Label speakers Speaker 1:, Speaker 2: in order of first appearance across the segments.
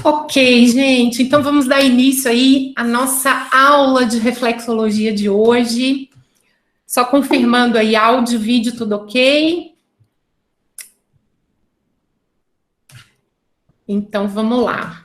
Speaker 1: Ok, gente, então vamos dar início aí à nossa aula de reflexologia de hoje. Só confirmando aí, áudio, vídeo, tudo ok? Então vamos lá.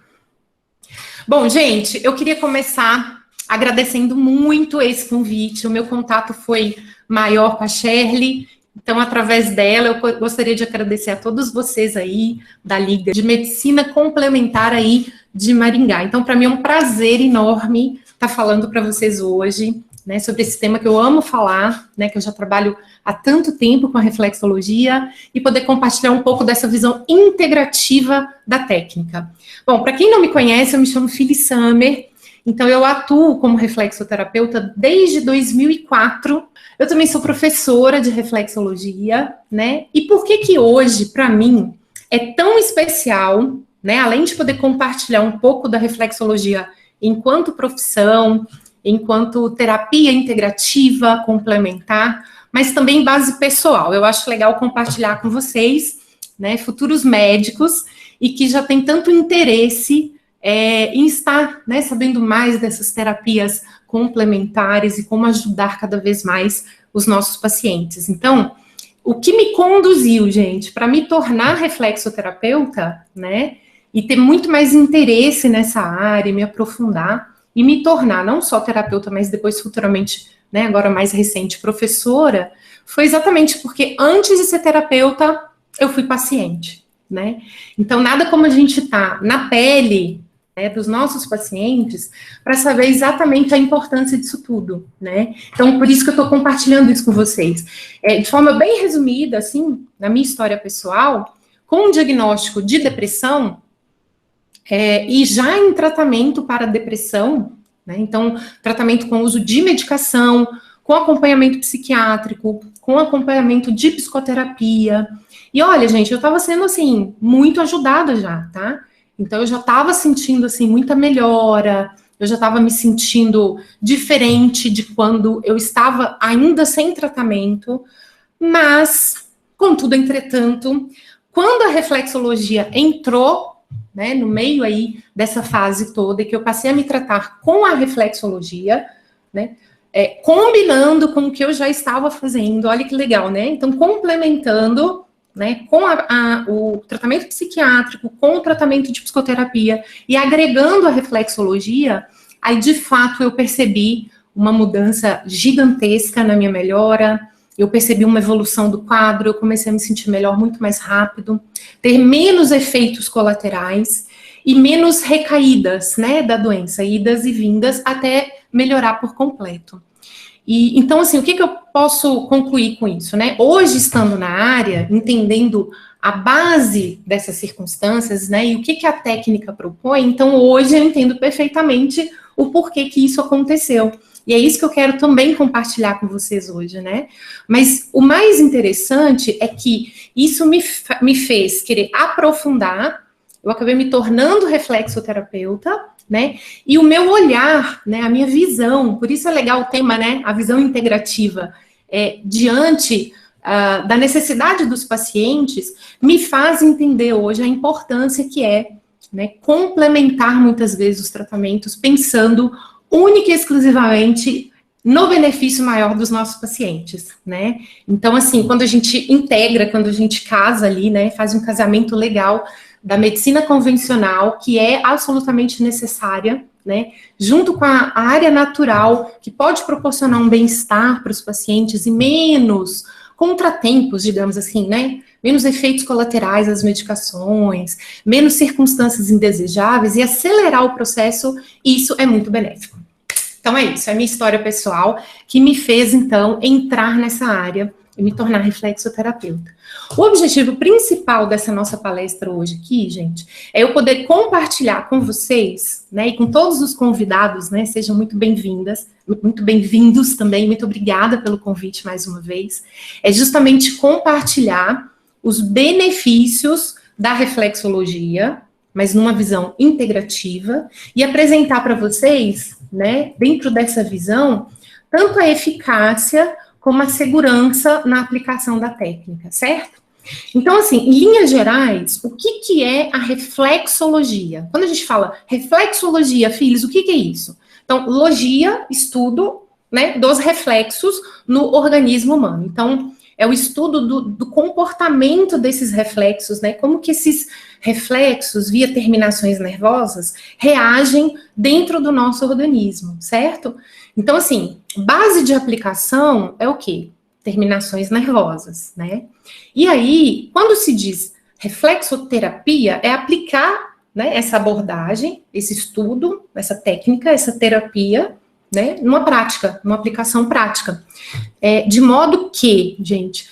Speaker 1: Bom, gente, eu queria começar agradecendo muito esse convite. O meu contato foi maior com a Shirley, então, através dela, eu gostaria de agradecer a todos vocês aí da Liga de Medicina Complementar aí de Maringá. Então, para mim é um prazer enorme estar falando para vocês hoje, né, sobre esse tema que eu amo falar, né, que eu já trabalho há tanto tempo com a reflexologia e poder compartilhar um pouco dessa visão integrativa da técnica. Bom, para quem não me conhece, eu me chamo Phyllis Summer, então eu atuo como reflexoterapeuta desde 2004. Eu também sou professora de reflexologia, né? E por que hoje, para mim, é tão especial, né? Além de poder compartilhar um pouco da reflexologia enquanto profissão, enquanto terapia integrativa, complementar, mas também base pessoal. Eu acho legal compartilhar com vocês, né? Futuros médicos e que já tem tanto interesse em estar, né, sabendo mais dessas terapias complementares e como ajudar cada vez mais os nossos pacientes. Então, o que me conduziu, gente, para me tornar reflexoterapeuta, né, e ter muito mais interesse nessa área, me aprofundar e me tornar não só terapeuta, mas depois futuramente, né, agora mais recente, professora, foi exatamente porque antes de ser terapeuta, eu fui paciente, né? Então, nada como a gente tá na pele, né, dos nossos pacientes, para saber exatamente a importância disso tudo, né? Então, por isso que eu estou compartilhando isso com vocês. De forma bem resumida, assim, na minha história pessoal, com um diagnóstico de depressão, e já em tratamento para depressão, né? Então, tratamento com uso de medicação, com acompanhamento psiquiátrico, com acompanhamento de psicoterapia. E olha, gente, eu estava sendo, assim, muito ajudada já, tá? Então, eu já estava sentindo, assim, muita melhora, eu já estava me sentindo diferente de quando eu estava ainda sem tratamento, mas, contudo, entretanto, quando a reflexologia entrou, né, no meio aí dessa fase toda, e que eu passei a me tratar com a reflexologia, né, combinando com o que eu já estava fazendo, olha que legal, né? Então, complementando, né, com o tratamento psiquiátrico, com o tratamento de psicoterapia e agregando a reflexologia, aí de fato eu percebi uma mudança gigantesca na minha melhora, eu percebi uma evolução do quadro, eu comecei a me sentir melhor muito mais rápido, ter menos efeitos colaterais e menos recaídas, né, da doença, idas e vindas até melhorar por completo. E, então, assim, o que eu posso concluir com isso, né? Hoje, estando na área, entendendo a base dessas circunstâncias, né, e o que a técnica propõe, então hoje eu entendo perfeitamente o porquê que isso aconteceu. E é isso que eu quero também compartilhar com vocês hoje, né? Mas o mais interessante é que isso me fez querer aprofundar, eu acabei me tornando reflexoterapeuta, né? E o meu olhar, né, a minha visão, por isso é legal o tema, né, a visão integrativa, diante da necessidade dos pacientes, me faz entender hoje a importância que né, complementar muitas vezes os tratamentos, pensando única e exclusivamente no benefício maior dos nossos pacientes, né? Então, assim, quando a gente integra, quando a gente casa ali, né, faz um casamento legal da medicina convencional, que é absolutamente necessária, né, junto com a área natural, que pode proporcionar um bem-estar para os pacientes e menos contratempos, digamos assim, né, menos efeitos colaterais das medicações, menos circunstâncias indesejáveis e acelerar o processo, isso é muito benéfico. Então é isso, é a minha história pessoal que me fez, então, entrar nessa área e me tornar reflexoterapeuta. O objetivo principal dessa nossa palestra hoje aqui, gente, é eu poder compartilhar com vocês, né, e com todos os convidados, né, sejam muito bem-vindas, muito bem-vindos também, muito obrigada pelo convite mais uma vez, é justamente compartilhar os benefícios da reflexologia, mas numa visão integrativa, e apresentar para vocês, né, dentro dessa visão, tanto a eficácia como a segurança na aplicação da técnica, certo? Então, assim, em linhas gerais, o que é a reflexologia? Quando a gente fala reflexologia, filhos, o que é isso? Então, logia, estudo, né, dos reflexos no organismo humano. Então, é o estudo do comportamento desses reflexos, né, como que esses reflexos, via terminações nervosas, reagem dentro do nosso organismo, certo? Então, assim, base de aplicação é o quê? Terminações nervosas, né? E aí, quando se diz reflexoterapia, é aplicar, né, essa abordagem, esse estudo, essa técnica, essa terapia, né, numa prática, numa aplicação prática. De modo que, gente,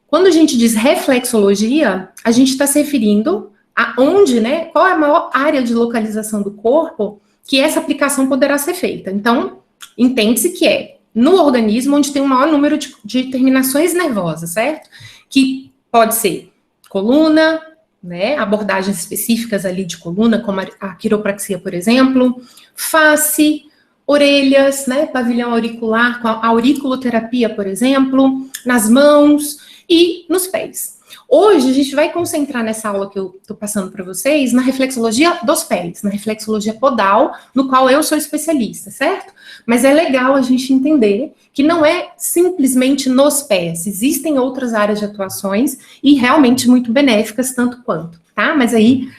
Speaker 1: quando a gente diz reflexologia, a gente está se referindo a onde, né, qual é a maior área de localização do corpo que essa aplicação poderá ser feita. Então, entende-se que é no organismo onde tem o maior número de terminações nervosas, certo? Que pode ser coluna, né, abordagens específicas ali de coluna, como a quiropraxia, por exemplo, face, orelhas, né, pavilhão auricular, com a auriculoterapia, por exemplo, nas mãos e nos pés. Hoje a gente vai concentrar nessa aula que eu estou passando para vocês na reflexologia dos pés, na reflexologia podal, no qual eu sou especialista, certo? Mas é legal a gente entender que não é simplesmente nos pés, existem outras áreas de atuações e realmente muito benéficas, tanto quanto, tá? Mas aí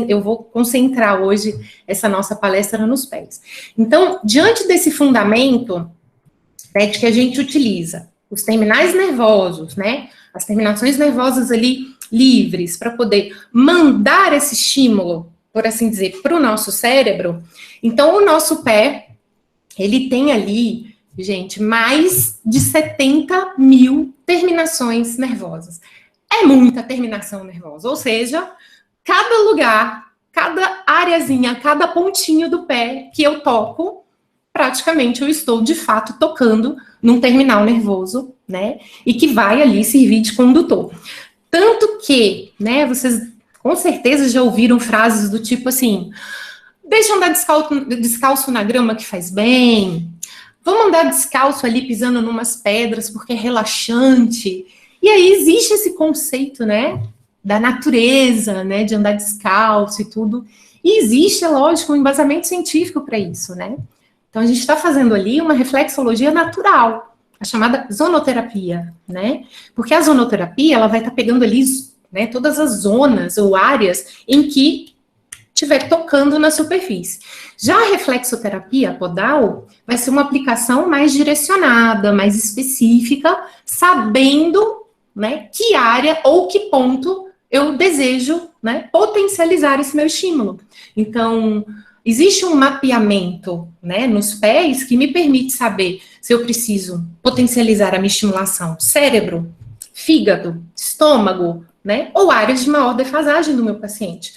Speaker 1: eu vou concentrar hoje essa nossa palestra nos pés. Então, diante desse fundamento, né, de que a gente utiliza os terminais nervosos, né, as terminações nervosas ali livres, para poder mandar esse estímulo, por assim dizer, para o nosso cérebro, então o nosso pé, ele tem ali, gente, mais de 70 mil terminações nervosas. É muita terminação nervosa, ou seja, cada lugar, cada areazinha, cada pontinho do pé que eu toco, praticamente eu estou, de fato, tocando num terminal nervoso, né, e que vai ali servir de condutor. Tanto que, né, vocês com certeza já ouviram frases do tipo assim, deixa eu andar descalço na grama que faz bem, vamos andar descalço ali pisando numas pedras porque é relaxante. E aí existe esse conceito, né, da natureza, né, de andar descalço e tudo. E existe, é lógico, um embasamento científico para isso, né? Então, a gente está fazendo ali uma reflexologia natural, a chamada zonoterapia, né? Porque a zonoterapia, ela vai estar pegando ali, né, todas as zonas ou áreas em que estiver tocando na superfície. Já a reflexoterapia podal vai ser uma aplicação mais direcionada, mais específica, sabendo, né, que área ou que ponto eu desejo, né, potencializar esse meu estímulo. Então, existe um mapeamento, né, nos pés que me permite saber se eu preciso potencializar a minha estimulação cérebro, fígado, estômago, né, ou áreas de maior defasagem do meu paciente.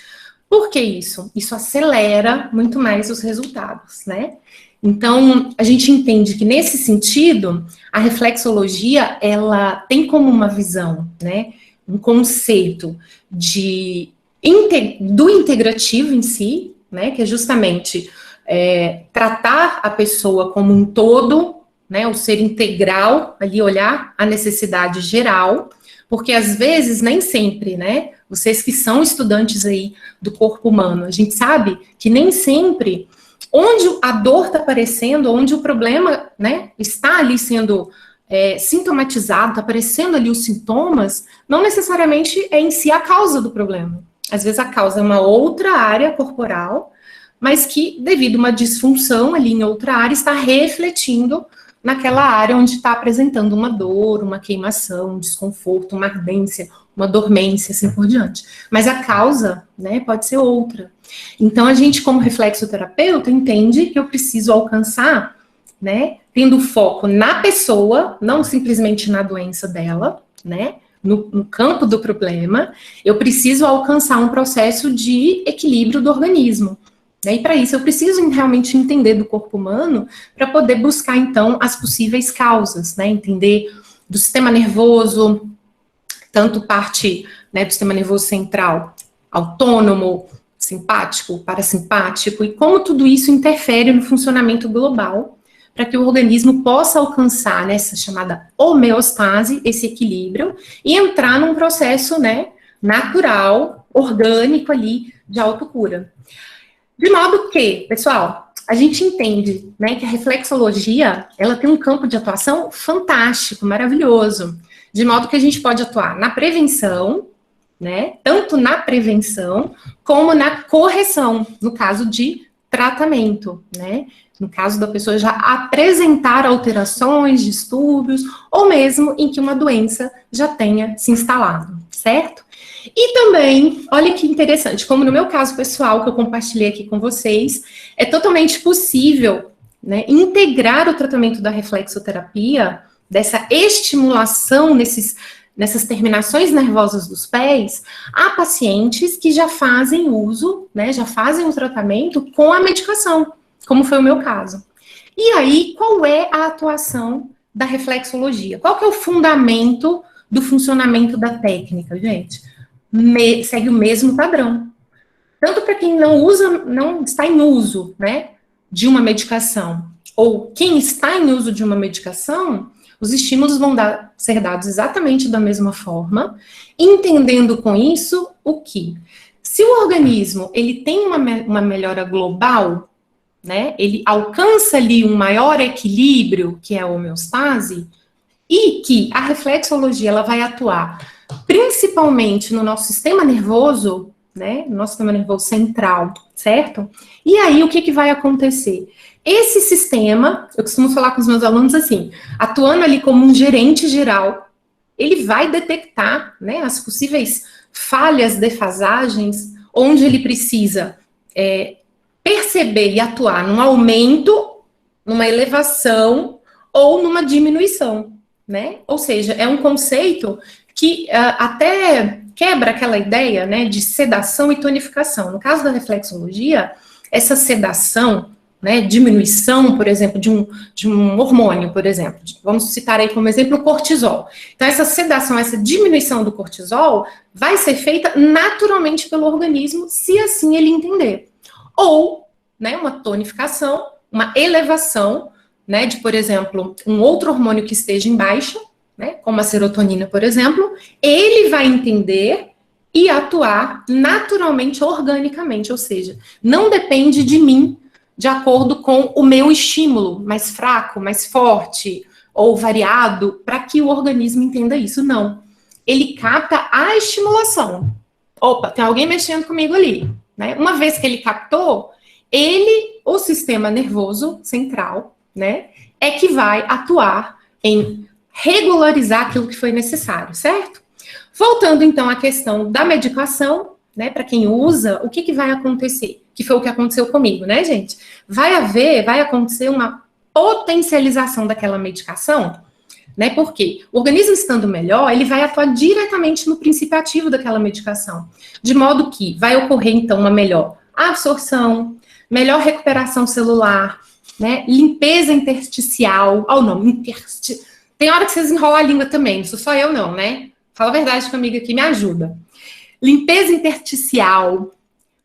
Speaker 1: Por que isso? Isso acelera muito mais os resultados, né? Então, a gente entende que, nesse sentido, a reflexologia, ela tem como uma visão, né, um conceito do integrativo em si, né, que é justamente tratar a pessoa como um todo, né, o ser integral, ali olhar a necessidade geral, porque às vezes, nem sempre, né, vocês que são estudantes aí do corpo humano, a gente sabe que nem sempre onde a dor está aparecendo, onde o problema, né, está ali sendo sintomatizado, está aparecendo ali os sintomas, não necessariamente é em si a causa do problema. Às vezes a causa é uma outra área corporal, mas que, devido a uma disfunção ali em outra área, está refletindo naquela área onde está apresentando uma dor, uma queimação, um desconforto, uma ardência, uma dormência, assim por diante. Mas a causa, né, pode ser outra. Então, a gente, como reflexoterapeuta, entende que eu preciso alcançar, né, tendo foco na pessoa, não simplesmente na doença dela, né, no campo do problema, eu preciso alcançar um processo de equilíbrio do organismo. E para isso eu preciso realmente entender do corpo humano para poder buscar, então, as possíveis causas, né? Entender do sistema nervoso, tanto parte, né, do sistema nervoso central, autônomo, simpático, parasimpático, e como tudo isso interfere no funcionamento global, para que o organismo possa alcançar nessa chamada homeostase, esse equilíbrio, e entrar num processo, né, natural, orgânico ali, de autocura. De modo que, pessoal, a gente entende, né, que a reflexologia, ela tem um campo de atuação fantástico, maravilhoso, de modo que a gente pode atuar na prevenção, né, tanto na prevenção como na correção, no caso de tratamento, né, no caso da pessoa já apresentar alterações, distúrbios, ou mesmo em que uma doença já tenha se instalado, certo? E também, olha que interessante, como no meu caso pessoal, que eu compartilhei aqui com vocês, é totalmente possível, né, integrar o tratamento da reflexoterapia, dessa estimulação nessas terminações nervosas dos pés, a pacientes que já fazem uso, né, já fazem o tratamento com a medicação, como foi o meu caso. E aí, qual é a atuação da reflexologia? Qual que é o fundamento do funcionamento da técnica, gente? Segue o mesmo padrão. Tanto para quem não usa, não está em uso, né, de uma medicação, ou quem está em uso de uma medicação, os estímulos vão ser dados exatamente da mesma forma, entendendo com isso o que? Se o organismo ele tem uma melhora global, né, ele alcança ali um maior equilíbrio, que é a homeostase, e que a reflexologia ela vai atuar principalmente no nosso sistema nervoso, né, no nosso sistema nervoso central, certo? E aí, o que vai acontecer? Esse sistema, eu costumo falar com os meus alunos assim, atuando ali como um gerente geral, ele vai detectar, né, as possíveis falhas, defasagens, onde ele precisa perceber e atuar num aumento, numa elevação ou numa diminuição, né? Ou seja, é um conceito que até quebra aquela ideia, né, de sedação e tonificação. No caso da reflexologia, essa sedação, né, diminuição, por exemplo, de um hormônio, por exemplo, vamos citar aí como exemplo o cortisol. Então, essa sedação, essa diminuição do cortisol vai ser feita naturalmente pelo organismo, se assim ele entender. Ou, né, uma tonificação, uma elevação, né, de, por exemplo, um outro hormônio que esteja em baixa, né, como a serotonina, por exemplo, ele vai entender e atuar naturalmente, organicamente, ou seja, não depende de mim, de acordo com o meu estímulo, mais fraco, mais forte ou variado, para que o organismo entenda isso. Não. Ele capta a estimulação. Opa, tem alguém mexendo comigo ali, né? Uma vez que ele captou, o sistema nervoso central, né, é que vai atuar em regularizar aquilo que foi necessário, certo? Voltando, então, à questão da medicação, né, para quem usa, o que vai acontecer? Que foi o que aconteceu comigo, né, gente? Vai acontecer uma potencialização daquela medicação, né, porque o organismo estando melhor, ele vai atuar diretamente no princípio ativo daquela medicação, de modo que vai ocorrer, então, uma melhor absorção, melhor recuperação celular, né, limpeza intersticial, o nome, tem hora que vocês enrolam a língua também, não sou só eu não, né? Fala a verdade comigo aqui, me ajuda. Limpeza intersticial,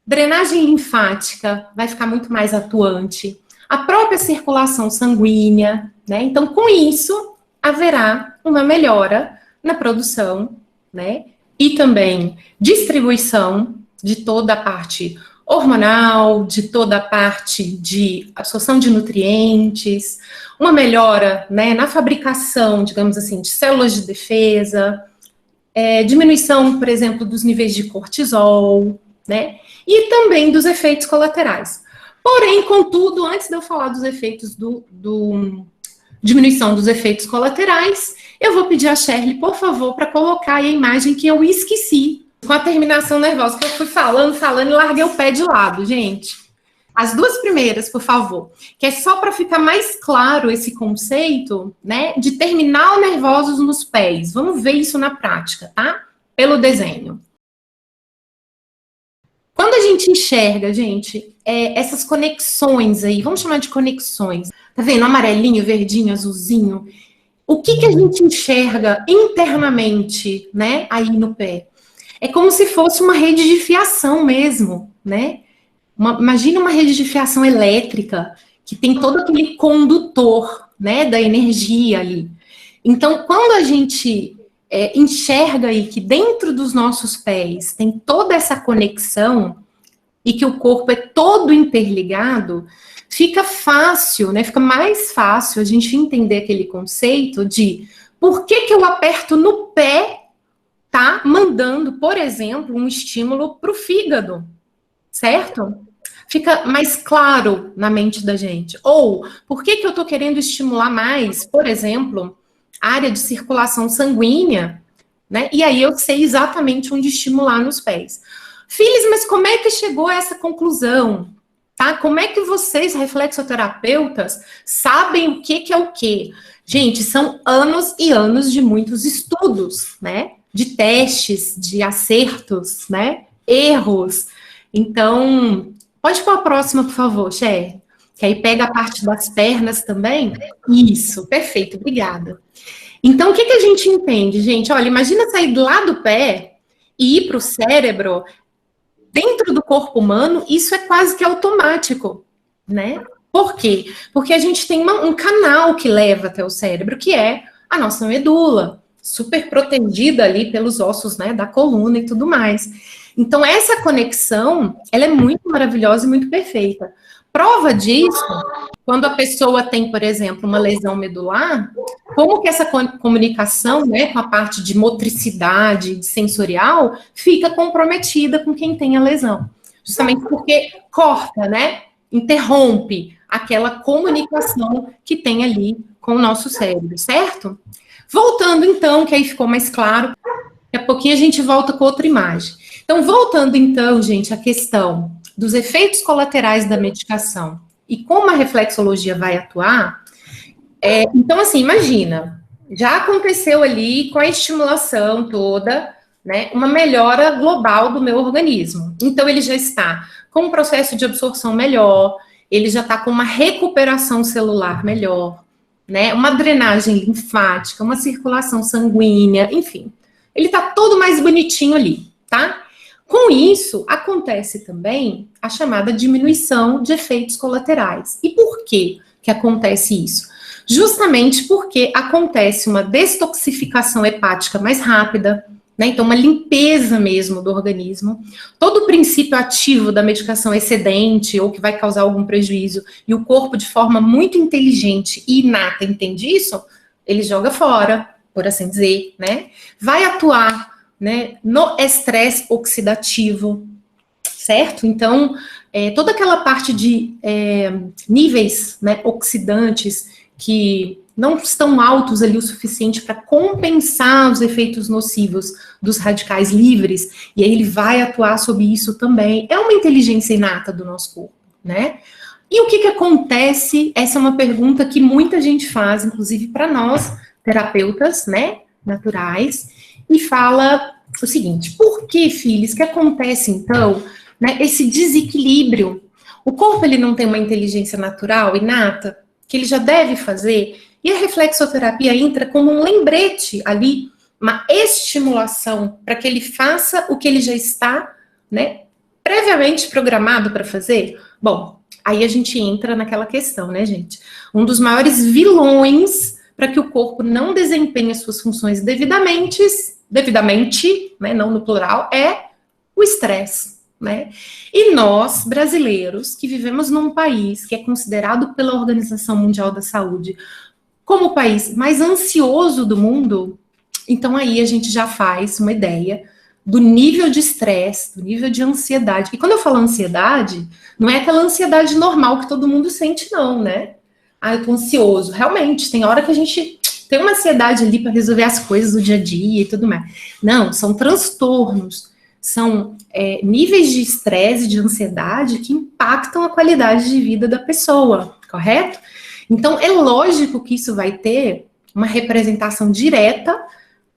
Speaker 1: drenagem linfática vai ficar muito mais atuante, a própria circulação sanguínea, né? Então, com isso, haverá uma melhora na produção, né? E também distribuição de toda a parte hormonal, de toda a parte de absorção de nutrientes, uma melhora, né, na fabricação, digamos assim, de células de defesa, diminuição, por exemplo, dos níveis de cortisol, né, e também dos efeitos colaterais. Porém, contudo, antes de eu falar dos efeitos diminuição dos efeitos colaterais, eu vou pedir a Shirley, por favor, para colocar aí a imagem que eu esqueci, com a terminação nervosa, que eu fui falando e larguei o pé de lado, gente. As duas primeiras, por favor, que é só para ficar mais claro esse conceito, né, de terminal nervosos nos pés. Vamos ver isso na prática, tá? Pelo desenho. Quando a gente enxerga, gente, essas conexões aí, vamos chamar de conexões, tá vendo? Amarelinho, verdinho, azulzinho. O que a gente enxerga internamente, né, aí no pé? É como se fosse uma rede de fiação mesmo, né? Imagina uma rede de fiação elétrica que tem todo aquele condutor, né, da energia ali. Então, quando a gente enxerga aí que dentro dos nossos pés tem toda essa conexão e que o corpo é todo interligado, fica fácil, né? Fica mais fácil a gente entender aquele conceito de por que eu aperto no pé, tá mandando, por exemplo, um estímulo para o fígado, certo? Fica mais claro na mente da gente. Ou por que eu estou querendo estimular mais, por exemplo, a área de circulação sanguínea, né? E aí eu sei exatamente onde estimular nos pés. Filhos, mas como é que chegou a essa conclusão? Tá? Como é que vocês, reflexoterapeutas, sabem o que é o quê? Gente, são anos e anos de muitos estudos, né? De testes, de acertos, né? Erros. Então, pode pôr a próxima, por favor, Cher. Que aí pega a parte das pernas também. Isso, perfeito, obrigada. Então, o que a gente entende, gente? Olha, imagina sair lá do pé e ir para o cérebro. Dentro do corpo humano, isso é quase que automático, né? Por quê? Porque a gente tem um canal que leva até o cérebro, que é a nossa medula, super protegida ali pelos ossos, né, da coluna e tudo mais. Então, essa conexão, ela é muito maravilhosa e muito perfeita. Prova disso, quando a pessoa tem, por exemplo, uma lesão medular, como que essa comunicação, né, com a parte de motricidade, de sensorial, fica comprometida com quem tem a lesão. Justamente porque corta, né, interrompe aquela comunicação que tem ali com o nosso cérebro, certo? Voltando então, que aí ficou mais claro, daqui a pouquinho a gente volta com outra imagem. Então, voltando então, gente, à questão dos efeitos colaterais da medicação e como a reflexologia vai atuar, então, assim, imagina, já aconteceu ali com a estimulação toda, né, uma melhora global do meu organismo. Então, ele já está com um processo de absorção melhor, ele já está com uma recuperação celular melhor, né, uma drenagem linfática, uma circulação sanguínea, enfim. Ele está todo mais bonitinho ali, tá? Com isso, acontece também a chamada diminuição de efeitos colaterais. E por que acontece isso? Justamente porque acontece uma destoxificação hepática mais rápida, né? Então, uma limpeza mesmo do organismo. Todo o princípio ativo da medicação excedente ou que vai causar algum prejuízo, e o corpo, de forma muito inteligente e inata, entende isso, ele joga fora, por assim dizer, né? Vai atuar, né, no estresse oxidativo, certo? Então, toda aquela parte de níveis, né, oxidantes que não estão altos ali o suficiente para compensar os efeitos nocivos dos radicais livres, e aí ele vai atuar sobre isso também. É uma inteligência inata do nosso corpo, né? E o que acontece? Essa é uma pergunta que muita gente faz, inclusive para nós, terapeutas, né, naturais, e fala o seguinte: por que, filhos, que acontece, então, né, esse desequilíbrio? O corpo, ele não tem uma inteligência natural, inata, que ele já deve fazer, e a reflexoterapia entra como um lembrete ali, uma estimulação para que ele faça o que ele já está, né, previamente programado para fazer? Bom, aí a gente entra naquela questão, né, gente? Um dos maiores vilões para que o corpo não desempenhe suas funções devidamente, né, não no plural, é o estresse, né? E nós, brasileiros, que vivemos num país que é considerado pela Organização Mundial da Saúde como o país mais ansioso do mundo, então aí a gente já faz uma ideia do nível de estresse, do nível de ansiedade. E quando eu falo ansiedade, não é aquela ansiedade normal que todo mundo sente, não, né? Ah, eu tô ansioso. Realmente, tem hora que a gente tem uma ansiedade ali para resolver as coisas do dia a dia e tudo mais. Não, são transtornos, são níveis de estresse, de ansiedade que impactam a qualidade de vida da pessoa, correto? Então, é lógico que isso vai ter uma representação direta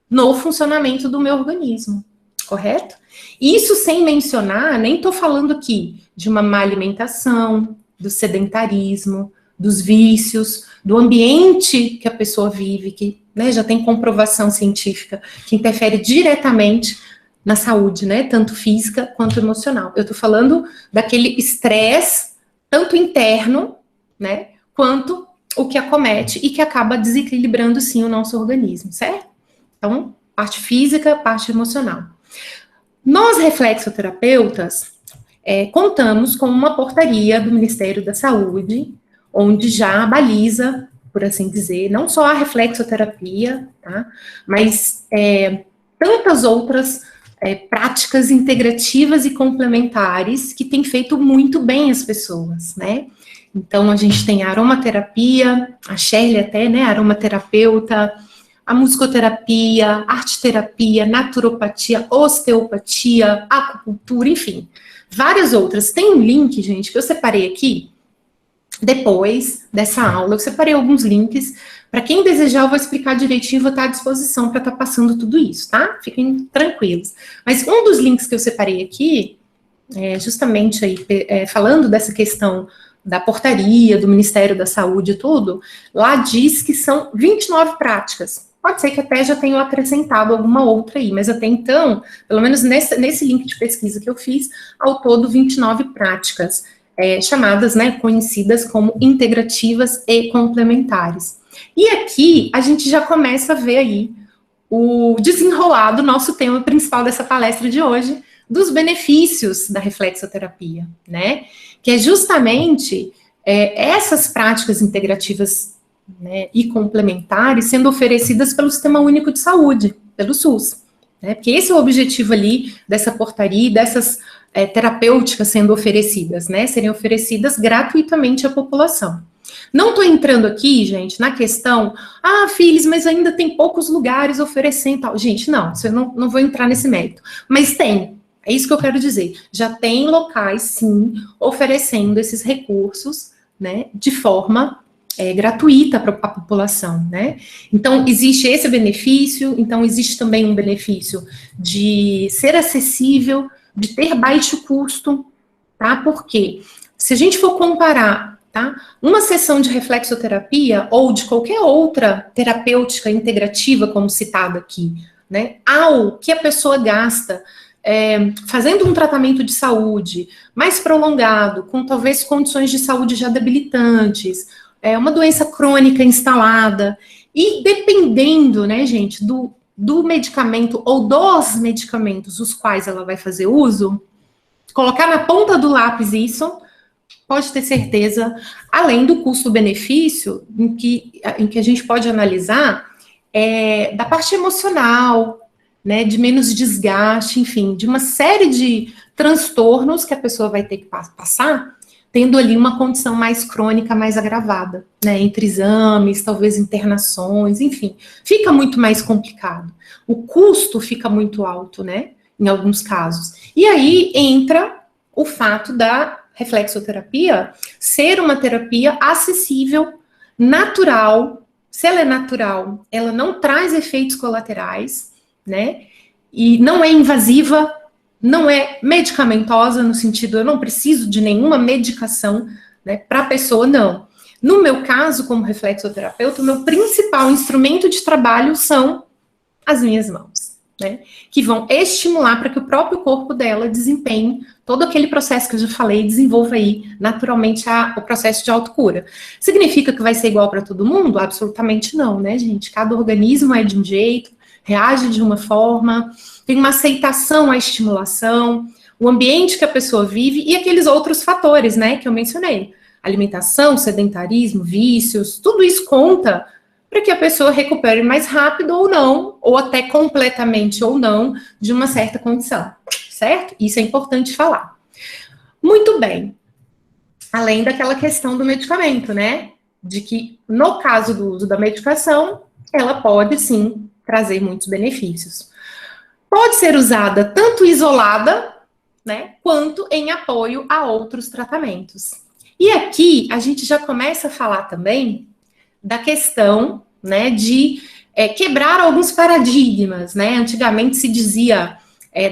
Speaker 1: no funcionamento do meu organismo, correto? Isso sem mencionar, nem estou falando aqui de uma má alimentação, do sedentarismo, dos vícios, do ambiente que a pessoa vive, que, né, já tem comprovação científica, que interfere diretamente na saúde, né, tanto física quanto emocional. Eu estou falando daquele estresse, tanto interno, né, quanto o que acomete e que acaba desequilibrando, sim, o nosso organismo, certo? Então, parte física, parte emocional. Nós, reflexoterapeutas, contamos com uma portaria do Ministério da Saúde, onde já baliza, por assim dizer, não só a reflexoterapia, tá? Mas tantas outras práticas integrativas e complementares que têm feito muito bem às pessoas, né? Então, a gente tem a aromaterapia, a Shirley até, né, aromaterapeuta, a musicoterapia, arteterapia, naturopatia, osteopatia, acupuntura, enfim, várias outras. Tem um link, gente, que eu separei aqui, depois dessa aula, eu separei alguns links, para quem desejar eu vou explicar direitinho, vou estar à disposição para estar passando tudo isso, tá? Fiquem tranquilos. Mas um dos links que eu separei aqui, justamente aí, falando dessa questão da portaria, do Ministério da Saúde e tudo, lá diz que são 29 práticas. Pode ser que até já tenham acrescentado alguma outra aí, mas até então, pelo menos nesse link de pesquisa que eu fiz, ao todo 29 práticas, chamadas, né, conhecidas como integrativas e complementares. E aqui a gente já começa a ver aí o desenrolar do nosso tema principal dessa palestra de hoje, dos benefícios da reflexoterapia, né? Que é justamente essas práticas integrativas, né, e complementares sendo oferecidas pelo Sistema Único de Saúde, pelo SUS, né? Porque esse é o objetivo ali dessa portaria, dessas terapêuticas sendo oferecidas, né? Serem oferecidas gratuitamente à população. Não estou entrando aqui, gente, na questão, Filis, mas ainda tem poucos lugares oferecendo tal. Gente, não, eu não vou entrar nesse mérito. Mas tem. É isso que eu quero dizer. Já tem locais, sim, oferecendo esses recursos, né, de forma gratuita para a população, né? Então, existe esse benefício, então existe também um benefício de ser acessível, de ter baixo custo, tá? Porque se a gente for comparar, tá, uma sessão de reflexoterapia ou de qualquer outra terapêutica integrativa, como citado aqui, né, ao que a pessoa gasta fazendo um tratamento de saúde mais prolongado, com talvez condições de saúde já debilitantes, uma doença crônica instalada, e dependendo, né, gente, do medicamento ou dos medicamentos os quais ela vai fazer uso, colocar na ponta do lápis isso, pode ter certeza, além do custo-benefício, em que a gente pode analisar, da parte emocional, né, de menos desgaste, enfim, de uma série de transtornos que a pessoa vai ter que passar, tendo ali uma condição mais crônica, mais agravada, né, entre exames, talvez internações, enfim, fica muito mais complicado. O custo fica muito alto, né, em alguns casos. E aí entra o fato da reflexoterapia ser uma terapia acessível, natural. Se ela é natural, ela não traz efeitos colaterais, né? E não é invasiva, não é medicamentosa, no sentido, eu não preciso de nenhuma medicação, né, para a pessoa, não. No meu caso, como reflexoterapeuta, o meu principal instrumento de trabalho são as minhas mãos, né? Que vão estimular para que o próprio corpo dela desempenhe todo aquele processo que eu já falei, desenvolva aí naturalmente o processo de autocura. Significa que vai ser igual para todo mundo? Absolutamente não, né, gente? Cada organismo é de um jeito, reage de uma forma, tem uma aceitação à estimulação, o ambiente que a pessoa vive e aqueles outros fatores, né, que eu mencionei. Alimentação, sedentarismo, vícios, tudo isso conta para que a pessoa recupere mais rápido ou não, ou até completamente ou não, de uma certa condição, certo? Isso é importante falar. Muito bem. Além daquela questão do medicamento, né, de que no caso do uso da medicação, ela pode, sim, trazer muitos benefícios. Pode ser usada tanto isolada, né, quanto em apoio a outros tratamentos. E aqui a gente já começa a falar também da questão, né, de quebrar alguns paradigmas, né? Antigamente se dizia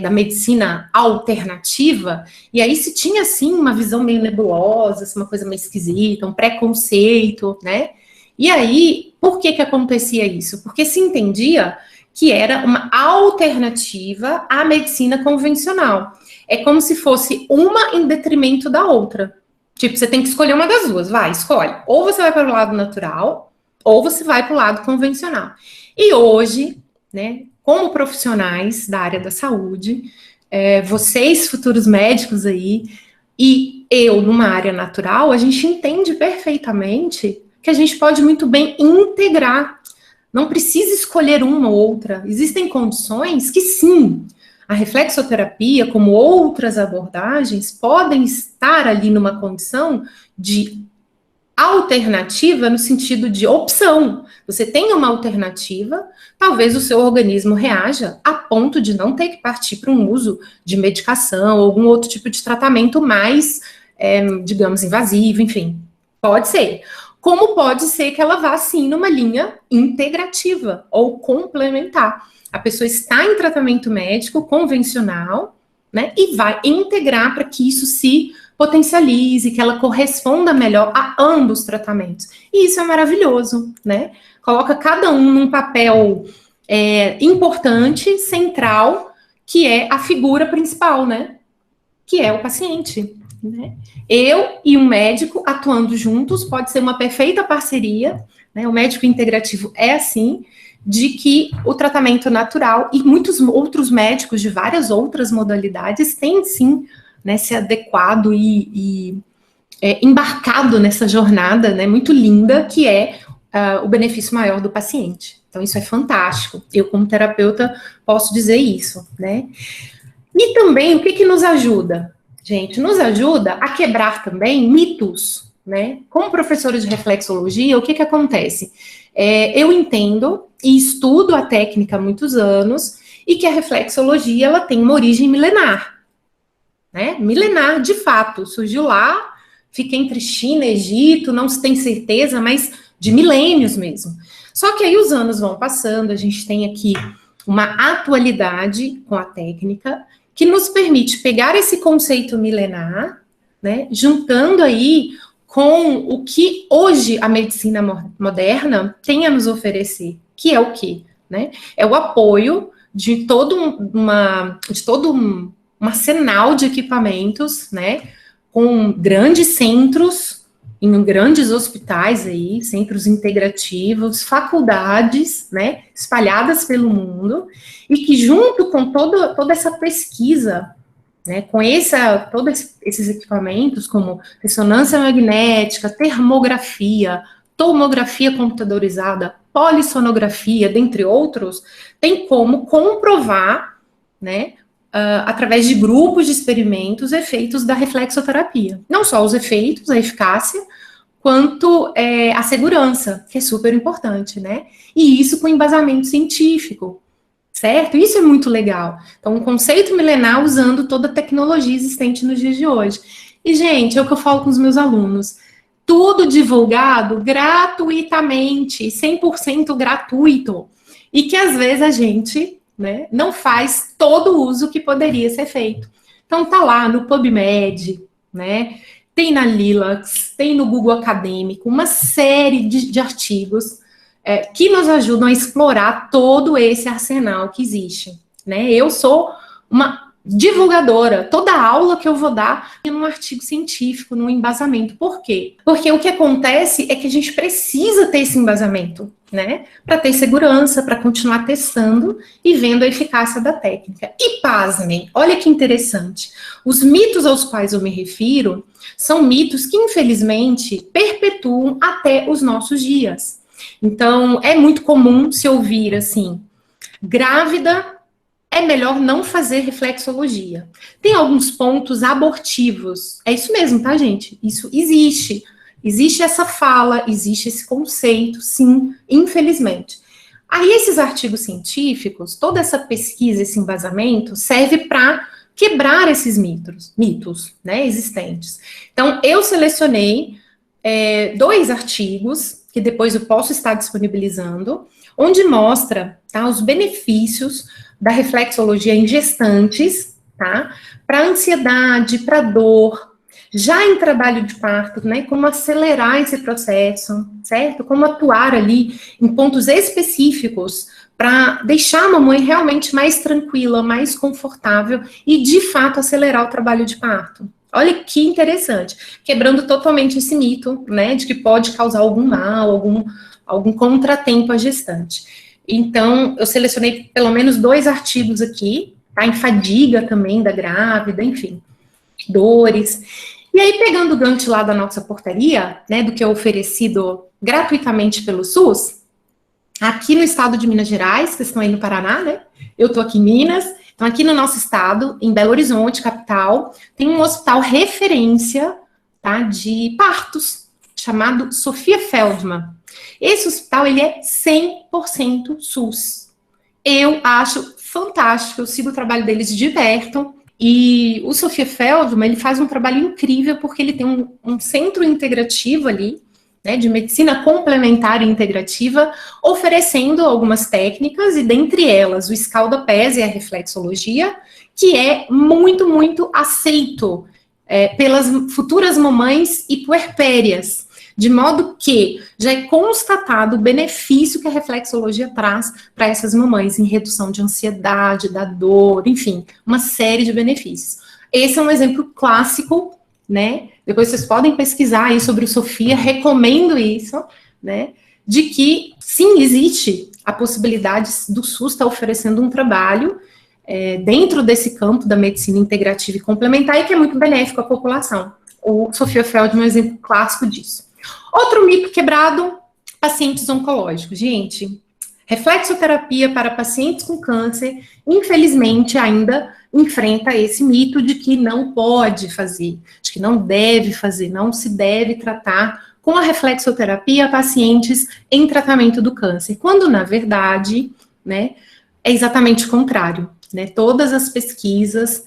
Speaker 1: da medicina alternativa, e aí se tinha, assim, uma visão meio nebulosa, assim, uma coisa meio esquisita, um preconceito, né? E aí, por que acontecia isso? Porque se entendia que era uma alternativa à medicina convencional. É como se fosse uma em detrimento da outra, Tipo, você tem que escolher uma das duas, vai, escolhe. Ou você vai para o lado natural, ou você vai para o lado convencional. E hoje, né, como profissionais da área da saúde, vocês, futuros médicos aí, e eu, numa área natural, a gente entende perfeitamente que a gente pode muito bem integrar. Não precisa escolher uma ou outra. Existem condições que, sim, a reflexoterapia, como outras abordagens, podem estar ali numa condição de alternativa no sentido de opção. Você tem uma alternativa, talvez o seu organismo reaja a ponto de não ter que partir para um uso de medicação ou algum outro tipo de tratamento mais, digamos, invasivo, enfim. Pode ser. Como pode ser que ela vá, sim, numa linha integrativa ou complementar. A pessoa está em tratamento médico convencional, né, e vai integrar para que isso se potencialize, que ela corresponda melhor a ambos os tratamentos. E isso é maravilhoso, né? Coloca cada um num papel importante, central, que é a figura principal, né? Que é o paciente. Né? Eu e um médico atuando juntos pode ser uma perfeita parceria, né? O médico integrativo é assim, de que o tratamento natural e muitos outros médicos de várias outras modalidades têm sim, né, se adequado e embarcado nessa jornada, né, muito linda, que é o benefício maior do paciente. Então, isso é fantástico. Eu, como terapeuta, posso dizer isso, né? E também, o que nos ajuda? Gente, nos ajuda a quebrar também mitos, né? Como professora de reflexologia, o que acontece? Eu entendo e estudo a técnica há muitos anos e que a reflexologia, ela tem uma origem milenar, né? Milenar, de fato, surgiu lá, fica entre China e Egito, não se tem certeza, mas de milênios mesmo. Só que aí os anos vão passando, a gente tem aqui uma atualidade com a técnica que nos permite pegar esse conceito milenar, né, juntando aí com o que hoje a medicina moderna tem a nos oferecer, que é o quê? Né? É o apoio de todo um arsenal de equipamentos, né, com grandes centros, em grandes hospitais aí, centros integrativos, faculdades, né, espalhadas pelo mundo, e que junto com toda essa pesquisa, né, com todos esses equipamentos, como ressonância magnética, termografia, tomografia computadorizada, polissonografia, dentre outros, tem como comprovar, né, através de grupos de experimentos, efeitos da reflexoterapia. Não só os efeitos, a eficácia, quanto a segurança, que é super importante, né? E isso com embasamento científico, certo? Isso é muito legal. Então, um conceito milenar usando toda a tecnologia existente nos dias de hoje. E, gente, é o que eu falo com os meus alunos. Tudo divulgado gratuitamente, 100% gratuito. E que, às vezes, a gente, né, não faz todo o uso que poderia ser feito. Então, tá lá no PubMed, né? Tem na Lilacs, tem no Google Acadêmico, uma série de artigos que nos ajudam a explorar todo esse arsenal que existe, né? Eu sou uma divulgadora, toda aula que eu vou dar é num artigo científico, num embasamento. Por quê? Porque o que acontece é que a gente precisa ter esse embasamento, né? Para ter segurança, para continuar testando e vendo a eficácia da técnica. E pasmem, olha que interessante. Os mitos aos quais eu me refiro são mitos que, infelizmente, perpetuam até os nossos dias. Então, é muito comum se ouvir assim, grávida, é melhor não fazer reflexologia. Tem alguns pontos abortivos. É isso mesmo, tá, gente? Isso existe. Existe essa fala, existe esse conceito, sim, infelizmente. Aí, esses artigos científicos, toda essa pesquisa, esse embasamento, serve para quebrar esses mitos, né, existentes. Então, eu selecionei 2 artigos, que depois eu posso estar disponibilizando, onde mostra, tá, os benefícios da reflexologia em gestantes, tá? Para ansiedade, para dor, já em trabalho de parto, né? Como acelerar esse processo, certo? Como atuar ali em pontos específicos para deixar a mamãe realmente mais tranquila, mais confortável e, de fato, acelerar o trabalho de parto, Olha que interessante, quebrando totalmente esse mito, né, de que pode causar algum mal, algum contratempo à gestante. Então, eu selecionei pelo menos 2 artigos aqui, tá, em fadiga também da grávida, enfim, dores. E aí, pegando o gancho lá da nossa portaria, né, do que é oferecido gratuitamente pelo SUS, aqui no estado de Minas Gerais, vocês estão aí no Paraná, né? Eu tô aqui em Minas. Então, aqui no nosso estado, em Belo Horizonte, capital, tem um hospital referência, tá, de partos, chamado Sofia Feldman. Esse hospital, ele é 100% SUS. Eu acho fantástico, eu sigo o trabalho deles de perto. E o Sofia Feldman, ele faz um trabalho incrível porque ele tem um centro integrativo ali, né, de medicina complementar e integrativa, oferecendo algumas técnicas, e dentre elas o escalda-pés e a reflexologia, que é muito, muito aceito pelas futuras mamães e puerpérias, de modo que já é constatado o benefício que a reflexologia traz para essas mamães em redução de ansiedade, da dor, enfim, uma série de benefícios. Esse é um exemplo clássico, né? Depois vocês podem pesquisar aí sobre o Sofia, recomendo isso, né? De que sim, existe a possibilidade do SUS estar oferecendo um trabalho dentro desse campo da medicina integrativa e complementar e que é muito benéfico à população. O Sofia Feldman é um exemplo clássico disso. Outro mito quebrado, pacientes oncológicos. Gente, reflexoterapia para pacientes com câncer, infelizmente, ainda enfrenta esse mito de que não pode fazer, de que não deve fazer, não se deve tratar com a reflexoterapia pacientes em tratamento do câncer, quando, na verdade, né, é exatamente o contrário, né? Todas as pesquisas,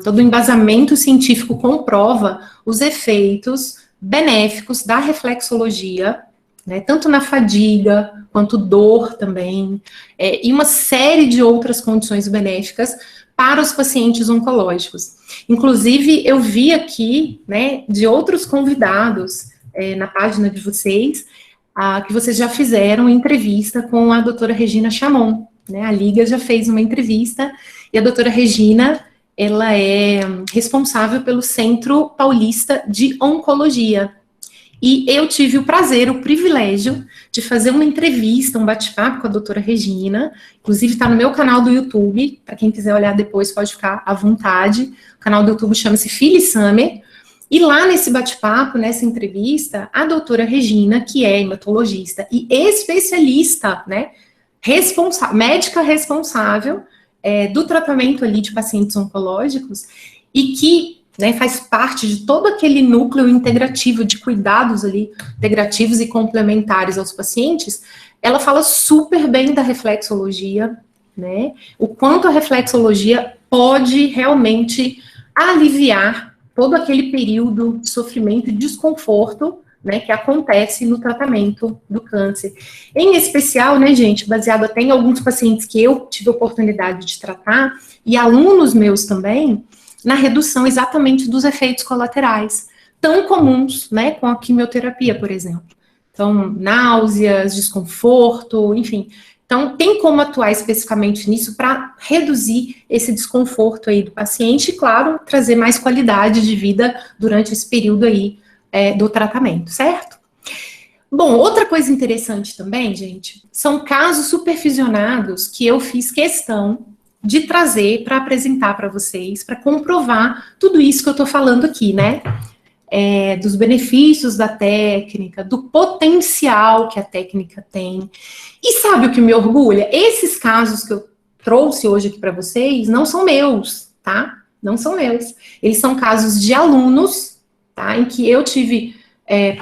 Speaker 1: todo o embasamento científico comprova os efeitos benéficos da reflexologia, né, tanto na fadiga, quanto dor também, e uma série de outras condições benéficas para os pacientes oncológicos. Inclusive, eu vi aqui, né, de outros convidados na página de vocês, que vocês já fizeram entrevista com a doutora Regina Chamon, né, a Liga já fez uma entrevista, e a doutora Regina, ela é responsável pelo Centro Paulista de Oncologia. E eu tive o prazer, o privilégio de fazer uma entrevista, um bate-papo com a doutora Regina, inclusive está no meu canal do YouTube, para quem quiser olhar depois pode ficar à vontade, o canal do YouTube chama-se Phyllis Summer, e lá nesse bate-papo, nessa entrevista, a doutora Regina, que é hematologista e especialista, né, médica responsável do tratamento ali de pacientes oncológicos, e que, né, faz parte de todo aquele núcleo integrativo de cuidados ali, integrativos e complementares aos pacientes, ela fala super bem da reflexologia, né, o quanto a reflexologia pode realmente aliviar todo aquele período de sofrimento e desconforto, né, que acontece no tratamento do câncer. Em especial, né, gente, baseado até em alguns pacientes que eu tive a oportunidade de tratar, e alunos meus também, na redução exatamente dos efeitos colaterais, tão comuns, né, com a quimioterapia, por exemplo. Então, náuseas, desconforto, enfim. Então, tem como atuar especificamente nisso para reduzir esse desconforto aí do paciente e, claro, trazer mais qualidade de vida durante esse período aí do tratamento, certo? Bom, outra coisa interessante também, gente, são casos supervisionados que eu fiz questão de trazer para apresentar para vocês, para comprovar tudo isso que eu estou falando aqui, né? Dos benefícios da técnica, do potencial que a técnica tem. E sabe o que me orgulha? Esses casos que eu trouxe hoje aqui para vocês não são meus, tá? Não são meus. Eles são casos de alunos, tá? Em que eu tive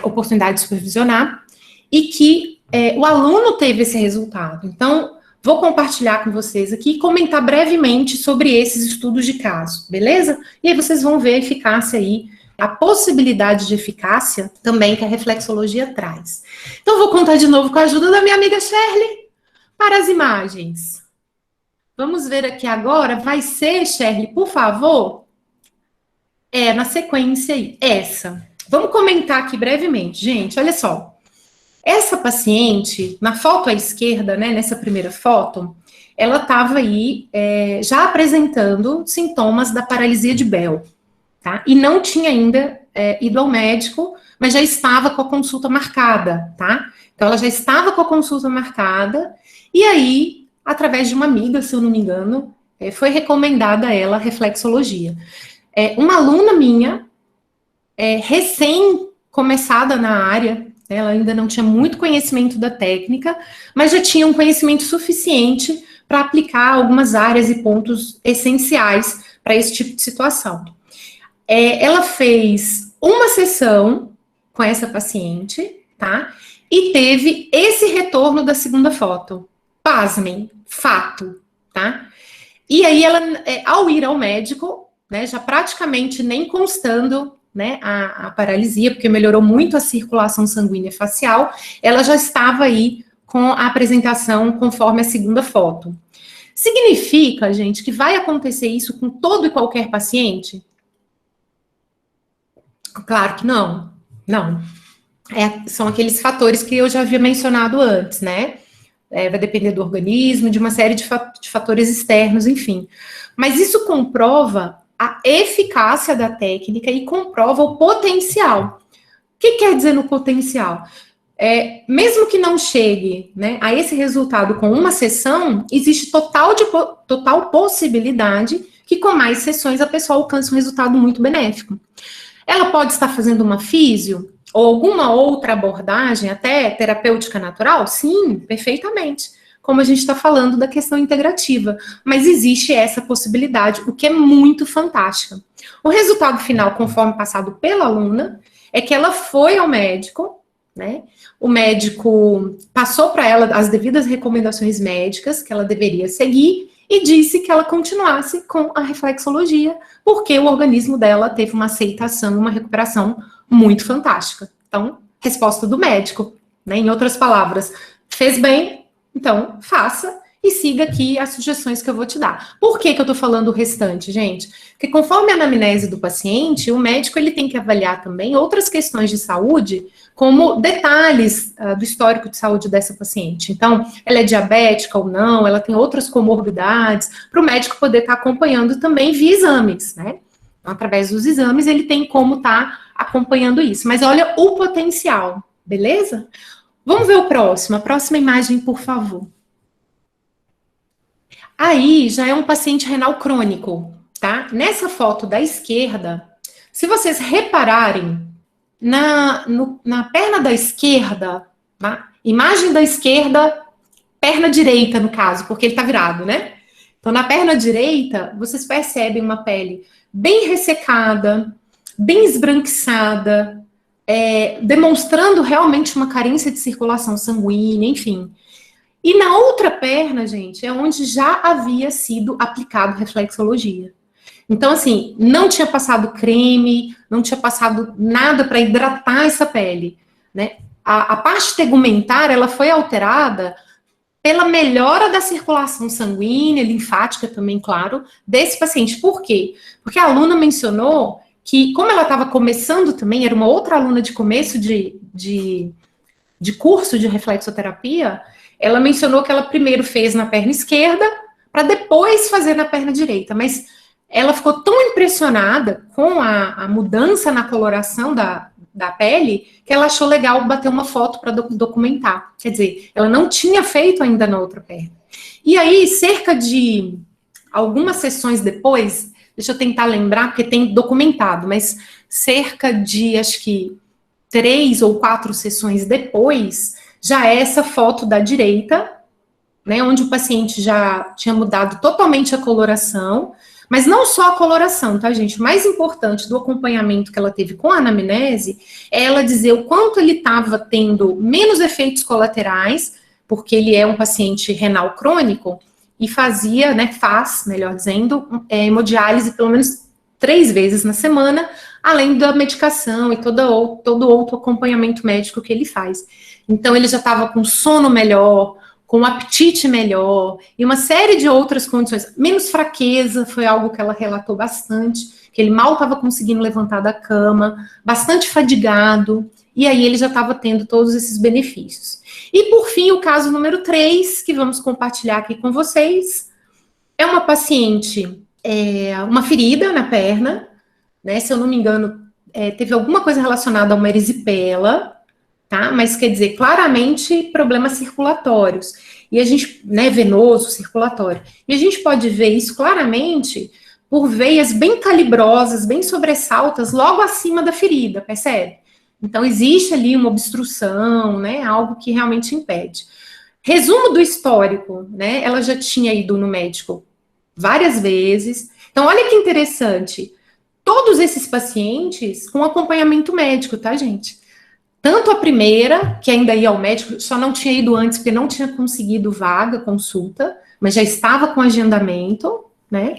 Speaker 1: oportunidade de supervisionar e que o aluno teve esse resultado. Então, vou compartilhar com vocês aqui e comentar brevemente sobre esses estudos de caso, beleza? E aí vocês vão ver a eficácia aí, a possibilidade de eficácia também que a reflexologia traz. Então, vou contar de novo com a ajuda da minha amiga Shirley para as imagens. Vamos ver aqui agora, vai ser, Shirley, por favor, na sequência aí, essa. Vamos comentar aqui brevemente, gente, olha só. Essa paciente, na foto à esquerda, né, nessa primeira foto, ela estava aí já apresentando sintomas da paralisia de Bell. tá? E não tinha ainda ido ao médico, mas já estava com a consulta marcada, tá? Então, ela já estava com a consulta marcada, e aí, através de uma amiga, se eu não me engano, foi recomendada a ela a reflexologia. Uma aluna minha, recém-começada na área, ela ainda não tinha muito conhecimento da técnica, mas já tinha um conhecimento suficiente para aplicar algumas áreas e pontos essenciais para esse tipo de situação. Ela fez uma sessão com essa paciente, tá? E teve esse retorno da segunda foto. Pasmem, fato, tá? E aí ela, ao ir ao médico, né, já praticamente nem constando, né, a paralisia, porque melhorou muito a circulação sanguínea facial, ela já estava aí com a apresentação conforme a segunda foto. Significa, gente, que vai acontecer isso com todo e qualquer paciente? Claro que não. Não. São aqueles fatores que eu já havia mencionado antes, né? Vai depender do organismo, de uma série de fatores externos, enfim. Mas isso comprova a eficácia da técnica e comprova o potencial. O que quer dizer no potencial? Mesmo que não chegue, né, a esse resultado com uma sessão, existe total possibilidade que com mais sessões a pessoa alcance um resultado muito benéfico. Ela pode estar fazendo uma físio ou alguma outra abordagem, até terapêutica natural? Sim, perfeitamente. Como a gente está falando da questão integrativa. Mas existe essa possibilidade, o que é muito fantástica. O resultado final, conforme passado pela aluna, é que ela foi ao médico, né? O médico passou para ela as devidas recomendações médicas que ela deveria seguir e disse que ela continuasse com a reflexologia, porque o organismo dela teve uma aceitação, uma recuperação muito fantástica. Então, resposta do médico, né? Em outras palavras, fez bem, então faça e siga aqui as sugestões que eu vou te dar. Por que eu tô falando o restante, gente? Porque conforme a anamnese do paciente, o médico ele tem que avaliar também outras questões de saúde, como detalhes do histórico de saúde dessa paciente. Então, ela é diabética ou não, ela tem outras comorbidades, para o médico poder estar acompanhando também via exames, né? Então, através dos exames, ele tem como estar acompanhando isso. Mas olha o potencial, beleza? Vamos ver o próximo. A próxima imagem, por favor. Aí já é um paciente renal crônico, tá? Nessa foto da esquerda, se vocês repararem, na perna da esquerda, tá? Imagem da esquerda, perna direita, no caso, porque ele tá virado, né? Então, na perna direita, vocês percebem uma pele bem ressecada, bem esbranquiçada, demonstrando realmente uma carência de circulação sanguínea, enfim. E na outra perna, gente, é onde já havia sido aplicado reflexologia. Então, assim, não tinha passado creme, não tinha passado nada para hidratar essa pele, né? A parte tegumentar, ela foi alterada pela melhora da circulação sanguínea, linfática também, claro, desse paciente. Por quê? Porque a aluna mencionou que, como ela estava começando também, era uma outra aluna de começo de curso de reflexoterapia, ela mencionou que ela primeiro fez na perna esquerda, para depois fazer na perna direita, mas ela ficou tão impressionada com a mudança na coloração da pele, que ela achou legal bater uma foto para documentar. Quer dizer, ela não tinha feito ainda na outra perna. E aí, cerca de algumas sessões depois, deixa eu tentar lembrar, porque tem documentado, mas cerca de, acho que 3 ou 4 sessões depois, já é essa foto da direita, né, onde o paciente já tinha mudado totalmente a coloração, mas não só a coloração, tá, gente? O mais importante do acompanhamento que ela teve com a anamnese é ela dizer o quanto ele estava tendo menos efeitos colaterais, porque ele é um paciente renal crônico, e fazia, né, faz, melhor dizendo, hemodiálise pelo menos 3 vezes na semana, além da medicação e todo outro acompanhamento médico que ele faz. Então, ele já estava com sono melhor, com apetite melhor, e uma série de outras condições. Menos fraqueza, foi algo que ela relatou bastante, que ele mal estava conseguindo levantar da cama, bastante fadigado, e aí ele já estava tendo todos esses benefícios. E, por fim, o caso número 3, que vamos compartilhar aqui com vocês, é uma paciente, uma ferida na perna, né? Se eu não me engano, teve alguma coisa relacionada a uma erisipela, tá? Mas quer dizer, claramente problemas circulatórios. E a gente, né, venoso, circulatório. E a gente pode ver isso claramente por veias bem calibrosas, bem sobressaltas, logo acima da ferida, percebe? Então, existe ali uma obstrução, né, algo que realmente impede. Resumo do histórico, né, ela já tinha ido no médico várias vezes. Então, olha que interessante, todos esses pacientes com acompanhamento médico, tá, gente? Tanto a primeira, que ainda ia ao médico, só não tinha ido antes porque não tinha conseguido vaga, consulta, mas já estava com agendamento, né?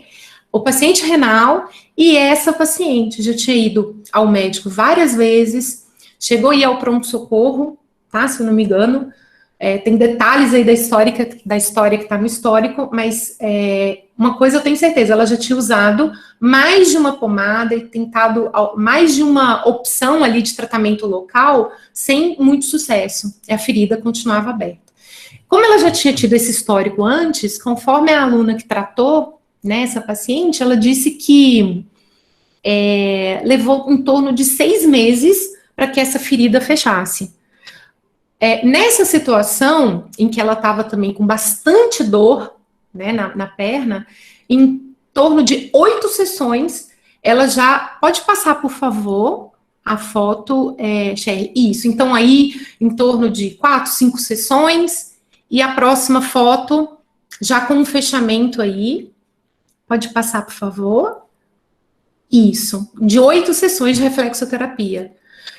Speaker 1: O paciente renal e essa paciente já tinha ido ao médico várias vezes, chegou a ir ao pronto-socorro, tá? Se eu não me engano, tem detalhes aí da história que está no histórico, mas uma coisa eu tenho certeza, ela já tinha usado mais de uma pomada e tentado mais de uma opção ali de tratamento local, sem muito sucesso. A ferida continuava aberta. Como ela já tinha tido esse histórico antes, conforme a aluna que tratou, né, essa paciente, ela disse que levou em torno de 6 meses para que essa ferida fechasse. Nessa situação, em que ela estava também com bastante dor, né, na perna, em torno de 8 sessões, ela já... Pode passar, por favor, a foto, Sherry? Isso, então aí, em torno de 4, 5 sessões, e a próxima foto, já com um fechamento aí. Pode passar, por favor? Isso, de 8 sessões de reflexoterapia.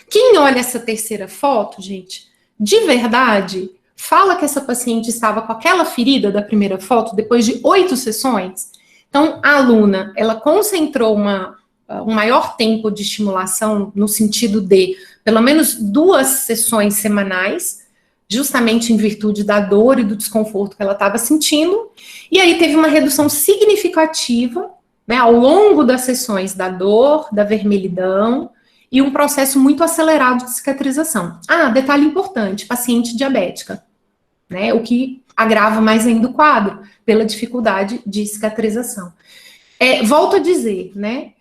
Speaker 1: Quem olha essa terceira foto, gente, de verdade, fala que essa paciente estava com aquela ferida da primeira foto depois de 8 sessões. Então, a aluna, ela concentrou um maior tempo de estimulação no sentido de, pelo menos 2 sessões semanais, justamente em virtude da dor e do desconforto que ela estava sentindo, e aí teve uma redução significativa, né, ao longo das sessões da dor, da vermelhidão, e um processo muito acelerado de cicatrização. Detalhe importante, paciente diabética, né, o que agrava mais ainda o quadro, pela dificuldade de cicatrização. Volto a dizer, né,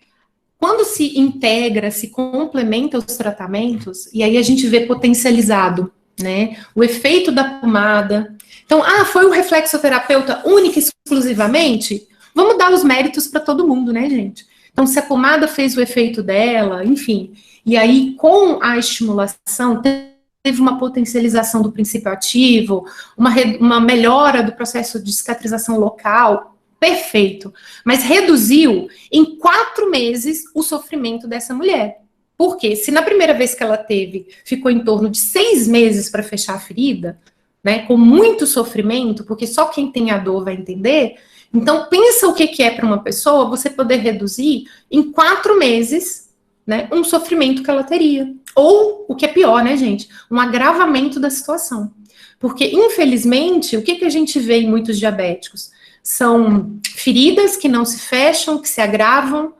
Speaker 1: quando se integra, se complementa os tratamentos, e aí a gente vê potencializado, né, o efeito da pomada. Então, foi o reflexoterapeuta única e exclusivamente? Vamos dar os méritos para todo mundo, né, gente? Então, se a pomada fez o efeito dela, enfim, e aí com a estimulação teve uma potencialização do princípio ativo, uma melhora do processo de cicatrização local, perfeito, mas reduziu em 4 meses o sofrimento dessa mulher. Por quê? Se na primeira vez que ela teve, ficou em torno de 6 meses para fechar a ferida, né, com muito sofrimento, porque só quem tem a dor vai entender. Então, pensa o que é para uma pessoa você poder reduzir em 4 meses, né, um sofrimento que ela teria. Ou, o que é pior, né, gente? Um agravamento da situação. Porque, infelizmente, o que a gente vê em muitos diabéticos? São feridas que não se fecham, que se agravam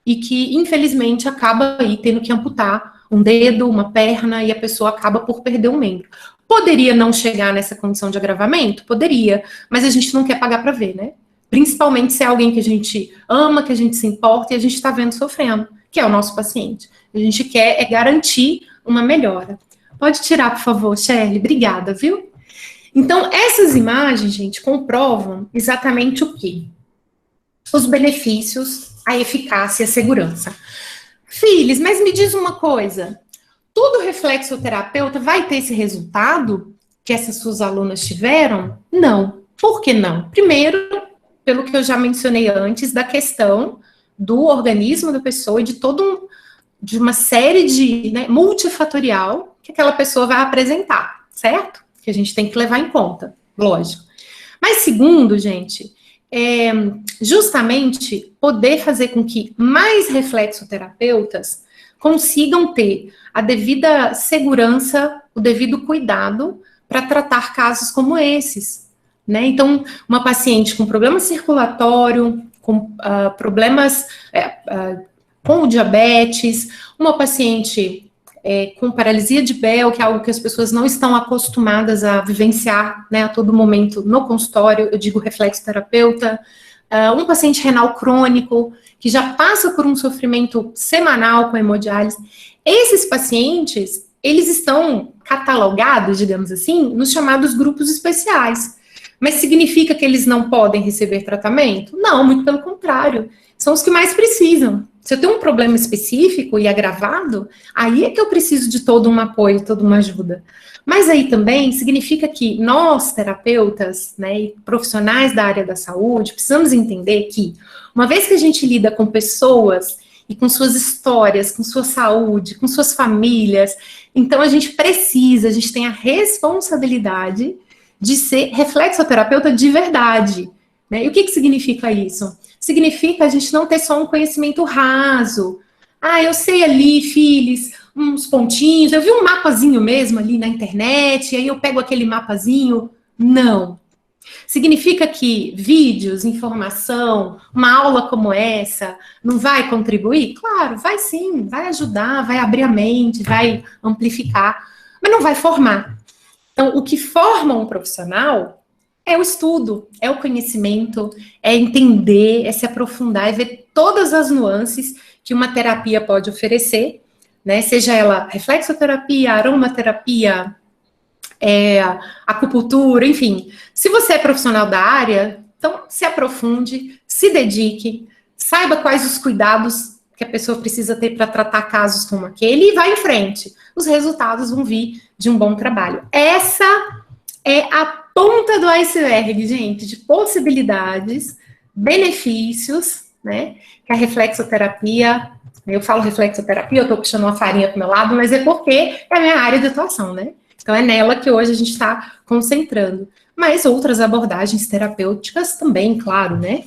Speaker 1: e que, infelizmente, acaba aí tendo que amputar um dedo, uma perna, e a pessoa acaba por perder um membro. Poderia não chegar nessa condição de agravamento? Poderia, mas a gente não quer pagar para ver, né? Principalmente se é alguém que a gente ama, que a gente se importa e a gente está vendo sofrendo, que é o nosso paciente. A gente quer garantir uma melhora. Pode tirar, por favor, Shirley? Obrigada, viu? Então, essas imagens, gente, comprovam exatamente o quê? Os benefícios, a eficácia e a segurança. Filhos, mas me diz uma coisa, todo reflexoterapeuta vai ter esse resultado que essas suas alunas tiveram? Não. Por que não? Primeiro, pelo que eu já mencionei antes, da questão do organismo da pessoa e de uma série de, né, multifatorial que aquela pessoa vai apresentar, certo? Que a gente tem que levar em conta, lógico. Mas segundo, gente, justamente poder fazer com que mais reflexoterapeutas consigam ter a devida segurança, o devido cuidado para tratar casos como esses, né? Então, uma paciente com problema circulatório, com problemas com o diabetes, uma paciente com paralisia de Bell, que é algo que as pessoas não estão acostumadas a vivenciar, né, a todo momento no consultório, eu digo reflexoterapeuta, um paciente renal crônico, que já passa por um sofrimento semanal com hemodiálise. Esses pacientes, eles estão catalogados, digamos assim, nos chamados grupos especiais. Mas significa que eles não podem receber tratamento? Não, muito pelo contrário. São os que mais precisam. Se eu tenho um problema específico e agravado, aí é que eu preciso de todo um apoio, toda uma ajuda. Mas aí também significa que nós, terapeutas, né, e profissionais da área da saúde, precisamos entender que, uma vez que a gente lida com pessoas e com suas histórias, com sua saúde, com suas famílias, então a gente tem a responsabilidade de ser reflexoterapeuta de verdade. Né? E o que significa isso? Significa a gente não ter só um conhecimento raso. Ah, eu sei ali, fiz uns pontinhos, eu vi um mapazinho mesmo ali na internet, e aí eu pego aquele mapazinho. Não. Significa que vídeos, informação, uma aula como essa, não vai contribuir? Claro, vai sim, vai ajudar, vai abrir a mente, vai amplificar, mas não vai formar. Então, o que forma um profissional é o estudo, é o conhecimento, é entender, é se aprofundar, é ver todas as nuances que uma terapia pode oferecer, né? Seja ela reflexoterapia, aromaterapia, acupuntura, enfim. Se você é profissional da área, então se aprofunde, se dedique, saiba quais os cuidados que a pessoa precisa ter para tratar casos como aquele e vá em frente. Os resultados vão vir de um bom trabalho. Essa é a ponta do iceberg, gente, de possibilidades, benefícios, né, que a reflexoterapia, eu falo reflexoterapia, eu estou puxando uma farinha para o meu lado, mas é porque é a minha área de atuação, né? Então é nela que hoje a gente está concentrando. Mas outras abordagens terapêuticas também, claro, né?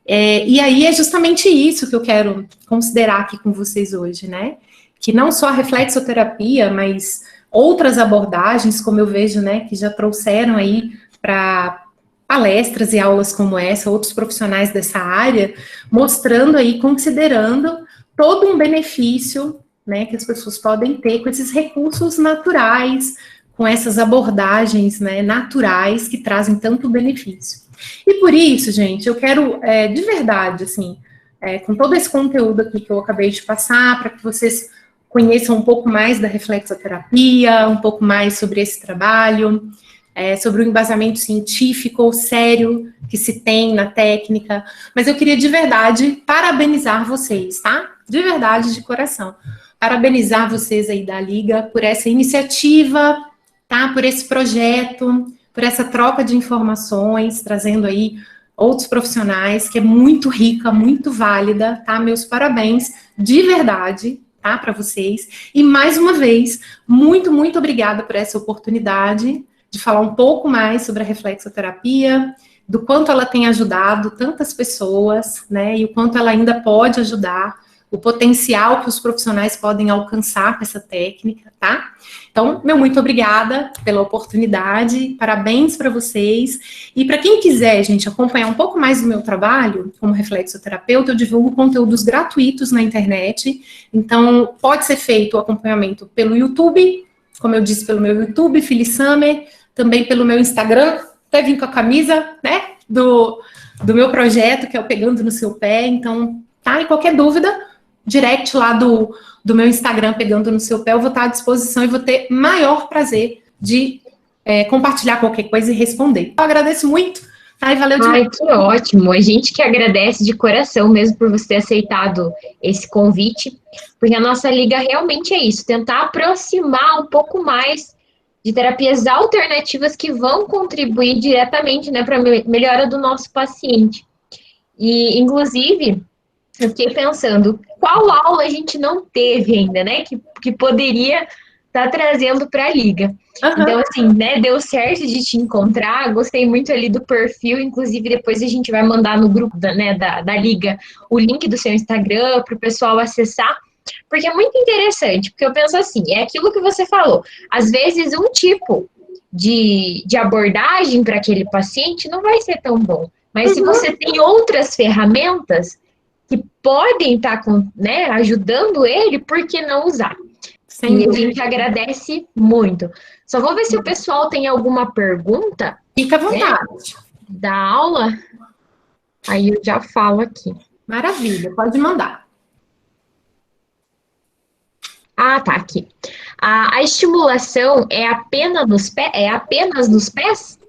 Speaker 1: E aí é justamente isso que eu quero considerar aqui com vocês hoje, né? Que não só a reflexoterapia, mas outras abordagens, como eu vejo, né, que já trouxeram aí para palestras e aulas como essa, outros profissionais dessa área, mostrando aí, considerando todo um benefício, né, que as pessoas podem ter com esses recursos naturais, com essas abordagens, né, naturais que trazem tanto benefício. E por isso, gente, eu quero, de verdade, assim, com todo esse conteúdo aqui que eu acabei de passar, para que vocês conheçam um pouco mais da reflexoterapia, um pouco mais sobre esse trabalho, sobre o embasamento científico sério que se tem na técnica, mas eu queria de verdade parabenizar vocês, tá? De verdade, de coração. Parabenizar vocês aí da Liga por essa iniciativa, tá? Por esse projeto, por essa troca de informações, trazendo aí outros profissionais, que é muito rica, muito válida, tá? Meus parabéns, de verdade, tá? Para vocês. E mais uma vez, muito, muito obrigada por essa oportunidade de falar um pouco mais sobre a reflexoterapia, do quanto ela tem ajudado tantas pessoas, né? E o quanto ela ainda pode ajudar, o potencial que os profissionais podem alcançar com essa técnica, tá? Então, meu muito obrigada pela oportunidade, parabéns para vocês. E para quem quiser, gente, acompanhar um pouco mais do meu trabalho como reflexoterapeuta, eu divulgo conteúdos gratuitos na internet. Então, pode ser feito o acompanhamento pelo YouTube, como eu disse, pelo meu YouTube, Phyllis Summer, também pelo meu Instagram, até vim com a camisa, né, do meu projeto, que é o Pegando no Seu Pé. Então, tá? E qualquer dúvida, direct lá do meu Instagram, Pegando no Seu Pé, eu vou estar à disposição e vou ter maior prazer de compartilhar qualquer coisa e responder. Eu agradeço muito, tá? E valeu demais.
Speaker 2: Ai, que ótimo. A gente que agradece de coração mesmo por você ter aceitado esse convite, porque a nossa liga realmente é isso, tentar aproximar um pouco mais de terapias alternativas que vão contribuir diretamente, né, para a melhora do nosso paciente. E, inclusive, eu fiquei pensando, qual aula a gente não teve ainda, né, que poderia estar trazendo para a liga.
Speaker 1: Uhum.
Speaker 2: Então, assim, né, deu certo de te encontrar, gostei muito ali do perfil, inclusive depois a gente vai mandar no grupo da liga o link do seu Instagram para o pessoal acessar, porque é muito interessante, porque eu penso assim, é aquilo que você falou, às vezes um tipo de abordagem para aquele paciente não vai ser tão bom, mas se você tem outras ferramentas que podem estar né, ajudando ele, por que não usar?
Speaker 1: Sem
Speaker 2: e
Speaker 1: dúvida.
Speaker 2: A gente agradece muito. Só vou ver se o pessoal tem alguma pergunta.
Speaker 1: Fica à vontade.
Speaker 2: Né, da aula. Aí eu já falo aqui.
Speaker 1: Maravilha, pode mandar.
Speaker 2: Ah, tá, aqui. A estimulação é apenas nos pés?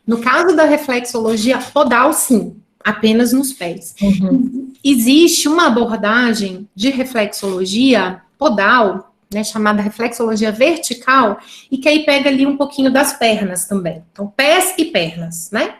Speaker 1: No caso da reflexologia podal, sim, apenas nos pés.
Speaker 2: Uhum.
Speaker 1: Existe uma abordagem de reflexologia podal, né, chamada reflexologia vertical, e que aí pega ali um pouquinho das pernas também. Então, pés e pernas, né?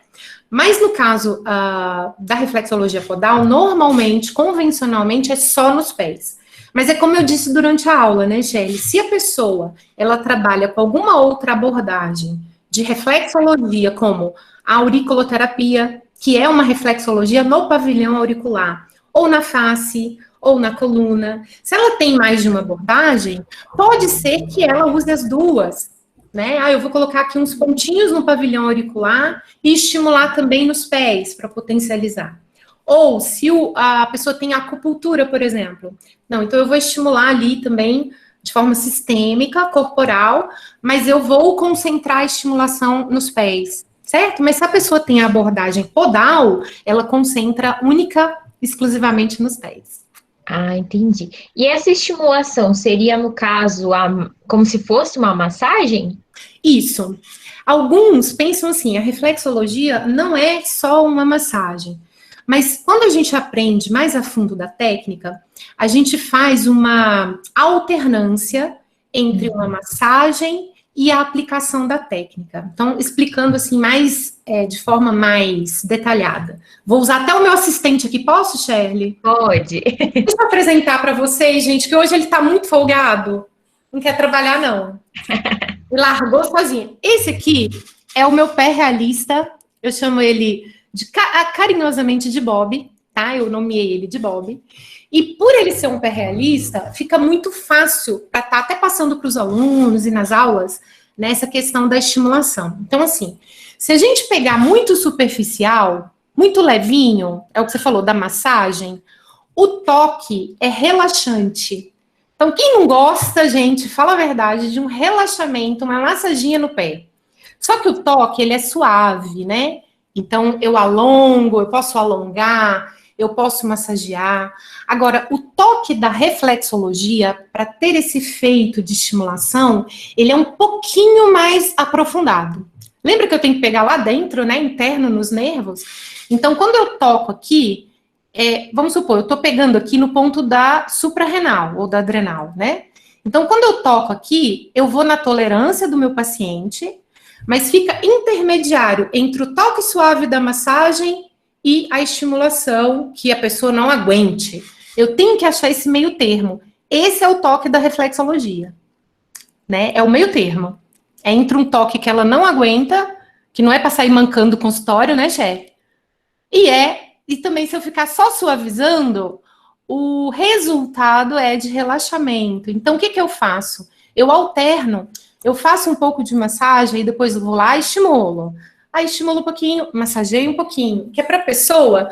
Speaker 1: Mas no caso da reflexologia podal, normalmente, convencionalmente, é só nos pés. Mas é como eu disse durante a aula, né, Shelly? Se a pessoa ela trabalha com alguma outra abordagem de reflexologia, como a auriculoterapia, que é uma reflexologia no pavilhão auricular, ou na face, ou na coluna. Se ela tem mais de uma abordagem, pode ser que ela use as duas, né? Eu vou colocar aqui uns pontinhos no pavilhão auricular e estimular também nos pés para potencializar. Ou se a pessoa tem acupuntura, por exemplo. Não, então eu vou estimular ali também de forma sistêmica, corporal, mas eu vou concentrar a estimulação nos pés, certo? Mas se a pessoa tem a abordagem podal, ela concentra única, exclusivamente nos pés.
Speaker 2: Ah, entendi. E essa estimulação seria, no caso, como se fosse uma massagem?
Speaker 1: Isso. Alguns pensam assim, a reflexologia não é só uma massagem. Mas quando a gente aprende mais a fundo da técnica, a gente faz uma alternância entre uma massagem e a aplicação da técnica. Então, explicando assim de forma mais detalhada. Vou usar até o meu assistente aqui, posso, Shirley?
Speaker 2: Pode.
Speaker 1: Deixa eu apresentar para vocês, gente, que hoje ele está muito folgado. Não quer trabalhar, não. E largou sozinho. Esse aqui é o meu pé realista. Eu chamo ele carinhosamente de Bob, tá? Eu nomeei ele de Bob. E por ele ser um pé realista, fica muito fácil para estar até passando para os alunos e nas aulas nessa questão da estimulação. Então, assim, se a gente pegar muito superficial, muito levinho, é o que você falou da massagem, o toque é relaxante. Então, quem não gosta, gente, fala a verdade, de um relaxamento, uma massaginha no pé. Só que o toque, ele é suave, né? Então, eu alongo, eu posso alongar, eu posso massagear. Agora, o toque da reflexologia, para ter esse efeito de estimulação, ele é um pouquinho mais aprofundado. Lembra que eu tenho que pegar lá dentro, né, interno nos nervos? Então, quando eu toco aqui, vamos supor, eu estou pegando aqui no ponto da suprarrenal ou da adrenal, né? Então, quando eu toco aqui, eu vou na tolerância do meu paciente, mas fica intermediário entre o toque suave da massagem e a estimulação que a pessoa não aguente. Eu tenho que achar esse meio termo. Esse é o toque da reflexologia, né? É o meio termo. É entre um toque que ela não aguenta, que não é para sair mancando o consultório, né, chefe? E também, se eu ficar só suavizando, o resultado é de relaxamento. Então, o que eu faço? Eu alterno. Eu faço um pouco de massagem e depois eu vou lá e estimulo. Aí estimulo um pouquinho, massageio um pouquinho. Que é para a pessoa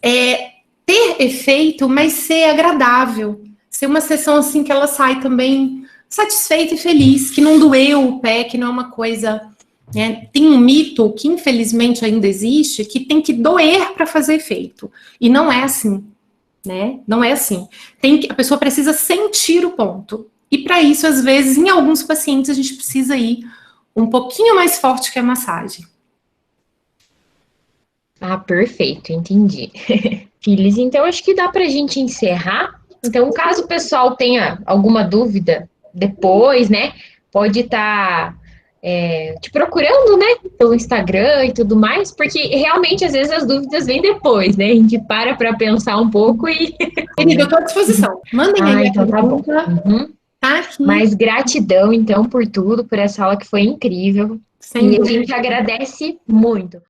Speaker 1: ter efeito, mas ser agradável. Ser uma sessão assim que ela sai também satisfeita e feliz, que não doeu o pé, que não é uma coisa... Tem um mito que infelizmente ainda existe, que tem que doer para fazer efeito. E não é assim, né? Não é assim. A pessoa precisa sentir o ponto. E para isso, às vezes, em alguns pacientes, a gente precisa ir um pouquinho mais forte que a massagem.
Speaker 2: Ah, perfeito, entendi. Filhos, então acho que dá para a gente encerrar. Então, caso o pessoal tenha alguma dúvida depois, né, pode estar te procurando, né, pelo Instagram e tudo mais, porque realmente às vezes as dúvidas vêm depois, né? A gente para pensar um pouco e.
Speaker 1: Querida, eu estou à disposição. Mandem aí a
Speaker 2: Então tá bom.
Speaker 1: pergunta.
Speaker 2: Uhum.
Speaker 1: Tá aqui.
Speaker 2: Mas gratidão, então, por tudo, por essa aula que foi incrível.
Speaker 1: Sem
Speaker 2: E a
Speaker 1: dúvida.
Speaker 2: gente agradece muito.